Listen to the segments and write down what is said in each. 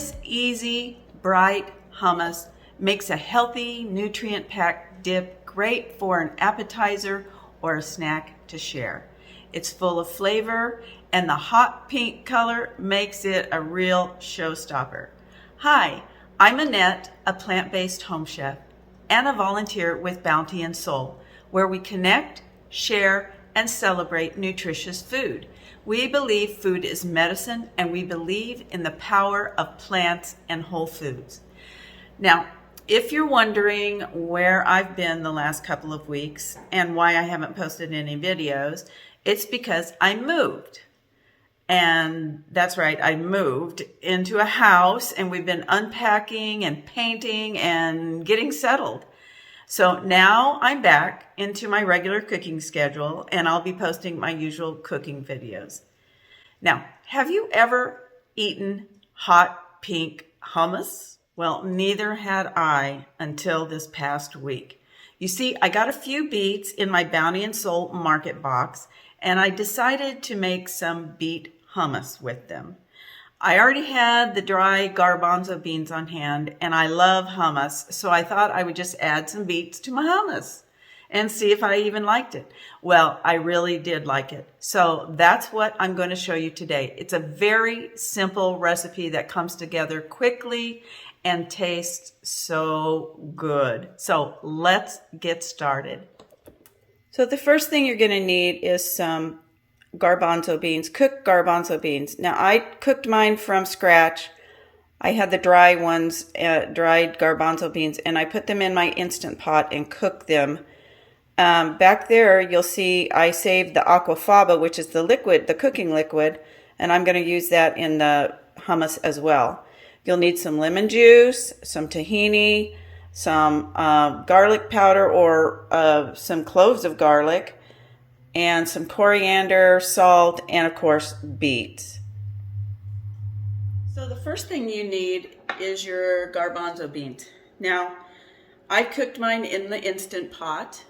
This easy, bright hummus makes a healthy, nutrient-packed dip great for an appetizer or a snack to share. It's full of flavor, and the hot pink color makes it a real showstopper. Hi, I'm Annette, a plant-based home chef and a volunteer with Bounty and Soul, where we connect, share, and celebrate nutritious food. We believe food is medicine, and we believe in the power of plants and whole foods. Now, if you're wondering where I've been the last couple of weeks and why I haven't posted any videos, it's because I moved. And that's right, I moved into a house, and we've been unpacking and painting and getting settled. So now I'm back into my regular cooking schedule, and I'll be posting my usual cooking videos. Now, have you ever eaten hot pink hummus? Well, neither had I until this past week. You see, I got a few beets in my Bounty and Soul market box, and I decided to make some beet hummus with them. I already had the dry garbanzo beans on hand, and I love hummus, so I thought I would just add some beets to my hummus and see if I even liked it. Well, I really did like it. So that's what I'm going to show you today. It's a very simple recipe that comes together quickly and tastes so good. So let's get started. So the first thing you're going to need is some garbanzo beans, cooked garbanzo beans. Now I cooked mine from scratch. I had the dry ones, dried garbanzo beans, and I put them in my Instant Pot and cooked them. Back there you'll see I saved the aquafaba, which is the liquid, the cooking liquid, and I'm going to use that in the hummus as well. You'll need some lemon juice, some tahini, some garlic powder or some cloves of garlic, and some coriander, salt, and of course, beets. So the first thing you need is your garbanzo beans. Now, I cooked mine in the Instant Pot,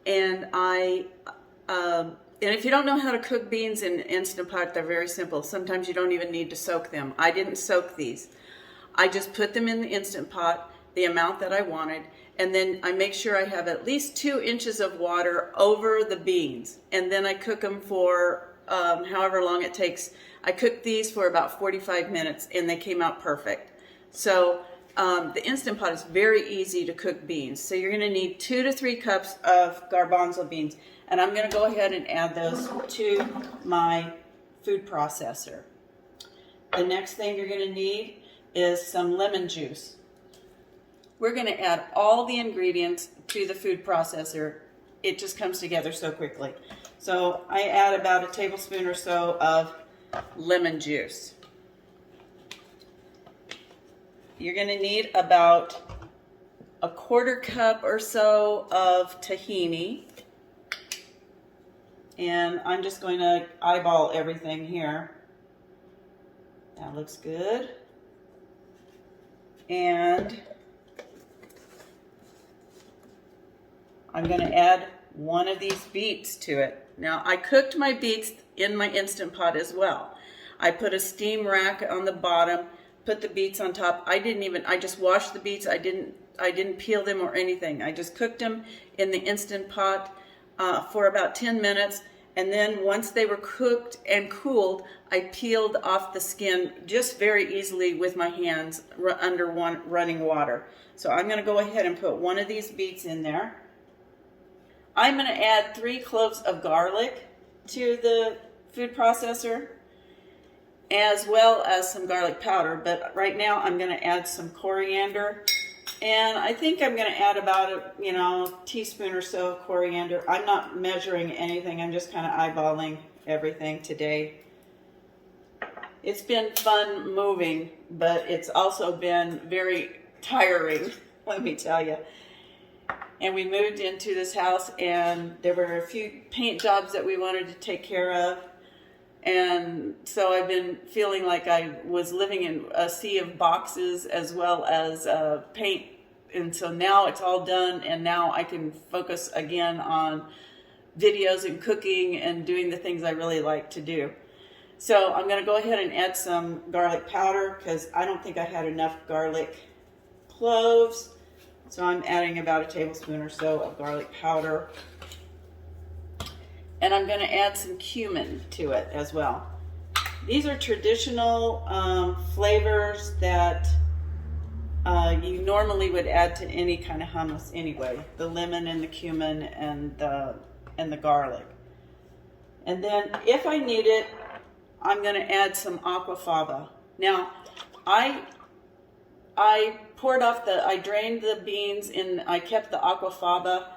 and and if you don't know how to cook beans in Instant Pot, they're very simple. Sometimes you don't even need to soak them. I didn't soak these. I just put them in the Instant Pot, the amount that I wanted, and then I make sure I have at least 2 inches of water over the beans, and then I cook them for however long it takes. I cooked these for about 45 minutes, and they came out perfect. So the Instant Pot is very easy to cook beans. So you're going to need 2 to 3 cups of garbanzo beans, and I'm going to go ahead and add those to my food processor. The next thing you're going to need is some lemon juice. We're going to add all the ingredients to the food processor. It just comes together so quickly. So I add about a tablespoon or so of lemon juice. You're going to need about a 1/4 cup or so of tahini. And I'm just going to eyeball everything here. That looks good. And I'm going to add 1 of these beets to it. Now, I cooked my beets in my Instant Pot as well. I put a steam rack on the bottom, put the beets on top. I just washed the beets. I didn't peel them or anything. I just cooked them in the Instant Pot for about 10 minutes. And then once they were cooked and cooled, I peeled off the skin just very easily with my hands under running water. So I'm going to go ahead and put 1 of these beets in there. I'm going to add 3 cloves of garlic to the food processor, as well as some garlic powder. But right now I'm going to add some coriander, and I think I'm going to add about a teaspoon or so of coriander. I'm not measuring anything. I'm just kind of eyeballing everything today. It's been fun moving, but it's also been very tiring, let me tell you. And we moved into this house, and there were a few paint jobs that we wanted to take care of. And so I've been feeling like I was living in a sea of boxes as well as paint. And so now it's all done, and now I can focus again on videos and cooking and doing the things I really like to do. So I'm going to go ahead and add some garlic powder because I don't think I had enough garlic cloves. So I'm adding about a tablespoon or so of garlic powder. And I'm going to add some cumin to it as well. These are traditional flavors that you normally would add to any kind of hummus anyway. The lemon and the cumin and the garlic. And then if I need it, I'm going to add some aquafaba. Now, I drained the beans and I kept the aquafaba.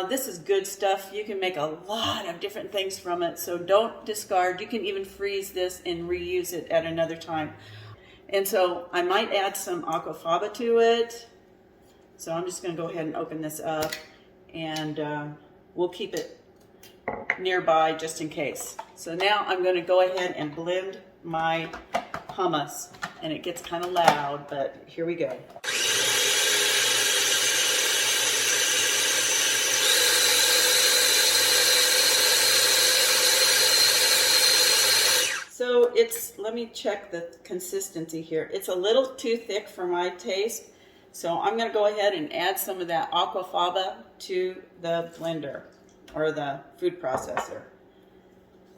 This is good stuff. You can make a lot of different things from it, so don't discard. You can even freeze this and reuse it at another time. And so I might add some aquafaba to it. So I'm just going to go ahead and open this up, and we'll keep it nearby just in case. So now I'm going to go ahead and blend my hummus, and it gets kind of loud, but here we go. So let me check the consistency here. It's a little too thick for my taste, so I'm going to go ahead and add some of that aquafaba to the blender or the food processor.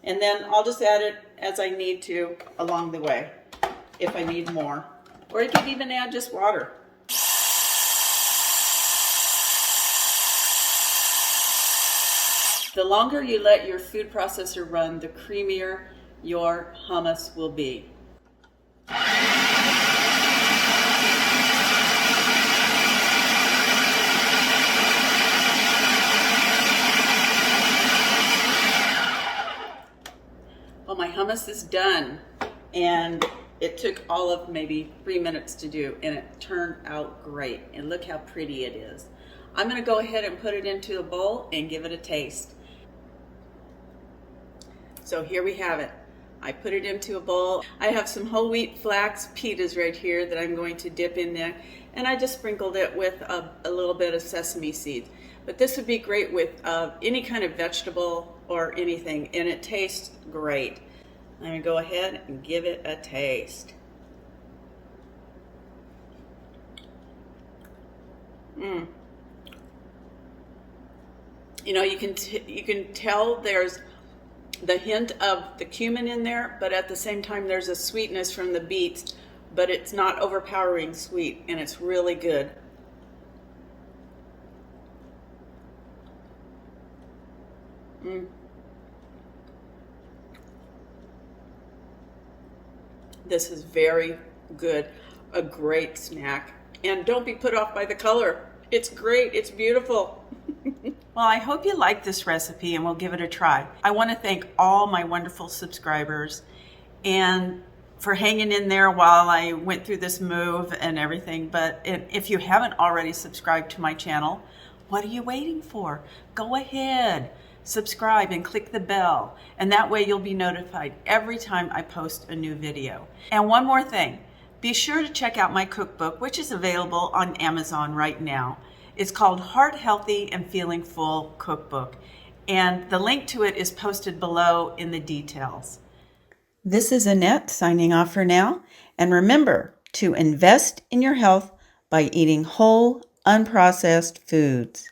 And then I'll just add it as I need to along the way if I need more. Or you could even add just water. The longer you let your food processor run, the creamier your hummus will be. Well, my hummus is done, and it took all of maybe 3 minutes to do, and it turned out great. And look how pretty it is. I'm going to go ahead and put it into a bowl and give it a taste. So here we have it. I put it into a bowl. I have some whole wheat flax pitas right here that I'm going to dip in there, and I just sprinkled it with a little bit of sesame seeds. But this would be great with any kind of vegetable or anything, and it tastes great. I'm going to go ahead and give it a taste. You know, you can tell there's the hint of the cumin in there, but at the same time there's a sweetness from the beets, but it's not overpowering sweet, and it's really good. This is very good, a great snack. And don't be put off by the color. It's great, it's beautiful. Well, I hope you like this recipe and we'll give it a try. I want to thank all my wonderful subscribers and for hanging in there while I went through this move and everything. But if you haven't already subscribed to my channel, what are you waiting for? Go ahead, subscribe and click the bell, and that way you'll be notified every time I post a new video. And one more thing, be sure to check out my cookbook, which is available on Amazon right now. It's called Heart Healthy and Feeling Full Cookbook, and the link to it is posted below in the details. This is Annette signing off for now, and remember to invest in your health by eating whole, unprocessed foods.